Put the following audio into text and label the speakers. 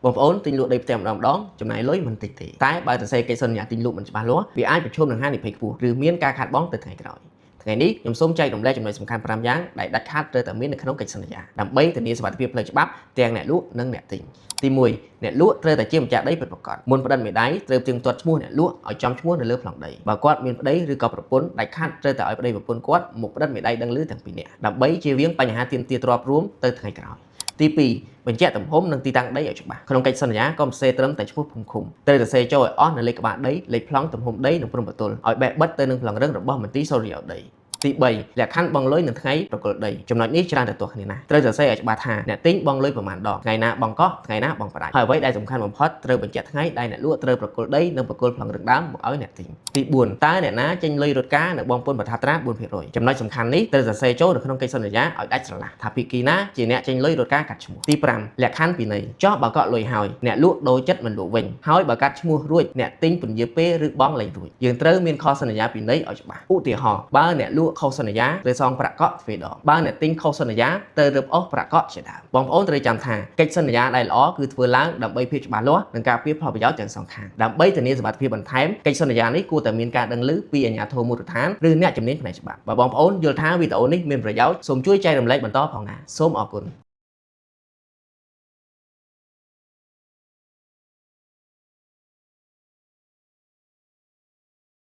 Speaker 1: បងប្អូនទិញលក់ដីផ្ទះម្ដងចំណាយលុយមិនតិចទេតែបើសរសេរកិច្ចសន្យាទិញលក់មិនច្បាស់លាស់វាអាចប្រឈមនឹងហានិភ័យខ្ពស់ឬមានការខាតបង់ទៅថ្ងៃក្រោយថ្ងៃនេះខ្ញុំសូមចែករំលែកចំណុចសំខាន់5យ៉ាងដែលដាច់ខាតត្រូវតែមាននៅក្នុងកិច្ចសន្យាដើម្បីធានាសុវត្ថិភាពផ្លូវច្បាប់ទាំងអ្នកលក់និងអ្នកទិញទី1អ្នកលក់ត្រូវតែជាម្ចាស់ដីពិតប្រាកដមុនផ្តិតមេដៃត្រូវផ្ទៀងផ្ទាត់ឈ្មោះអ្នកលក់ឲ្យចំឈ្មោះនៅលើប្លង់ដីបើគាត់មានប្តីឬក៏ប្រពន្ធដាច់ខាតត្រូវតែឲ្យប្តីប្រពន្ធគាត់មកផ្តិតមេដៃដឹងឮទាំងពីរនាក់ដើម្បីជៀសវាងបញ្ហាទាមទារទ្រព្យរួមទៅថ្ងៃក្រោយទី2បញ្ជាក់ទំហំនិងទីតាំងដីឲ្យច្បាស់ក្នុងកិច្ចសន្យាក៏សរសេរត្រឹមតែឈ្មោះភូមិឃុំត្រូវសរសេរចូលឲ្យអស់នៅលេខក្បាលដីលេខប្លង់ទំហំដីនិងព្រំប្រទល់ឲ្យបែបបិទទៅនឹងប្លង់រឹងរបស់មន្ទីរសុរិយោដីទី3លក្ខខណ្ឌបង់លុយនៅថ្ងៃប្រគល់ដីចំណុចនេះច្រើនតែទាស់គ្នាណាស់ត្រូវសរសេរឲ្យច្បាស់ថាអ្នកទិញបង់លុយប្រមាណដងថ្ងៃណាបង់កោះថ្ងៃណាបង់ផ្ដាច់ហើយអ្វីដែលសំខាន់បំផុតត្រូវបញ្ជាក់ថ្ងៃដែលអ្នកលក់ត្រូវប្រគល់ដីនិងប្រគល់ប្លង់រឹងដើមមកឲ្យអ្នកទិញទី4តើអ្នកណាចេញលុយរត់ការនៅបងពុនបឋាត្រា 4% ចំណុចសំខាន់នេះត្រូវសរសេរចូលនៅក្នុងកិច្ចសន្យាឲ្យដាច់ស្រឡះថាភាគីណាជាអ្នកចេញលុយរត់ការកាត់ឈ្មោះទី5លក្ខខណ្ឌពិន័យចោះបើកក់លុយហើយអ្នកលក់ដូរចិត្តមិនលក់វិញហើយបើកាត់ឈ្មោះរួចអ្នកទិញពន្យាពេលឬបង់លែងរួចយើងត្រូវមានខុសសន្យាពិន័យឲ្យច្បាស់ឧទាហរណ៍បើអ្នកលក់ខុសសន្យាត្រូវសងប្រាក់កក់ទ្វេដងបើអ្នកទិញខុសសន្យាត្រូវរឹបអូសប្រាក់កក់ជាដើមបងប្អូនត្រូវចាំថាកិច្ចសន្យាដែលល្អគឺធ្វើឡើងដើម្បីភាពច្បាស់លាស់និងការពារផលប្រយោជន៍ទាំងសងខាងដើម្បីធានាសុវត្ថិភាពបន្ថែមកិច្ចសន្យានេះគួរតែមានការដឹងឮពីអាជ្ញាធរមូលដ្ឋានឬអ្នកជំនាញផ្នែកច្បាប់បើបងប្អូនយល់ថាវីដេអូនេះមានប្រយោជន៍សូមជួយចែករំលែកបន្តផងណាសូមអរគុណ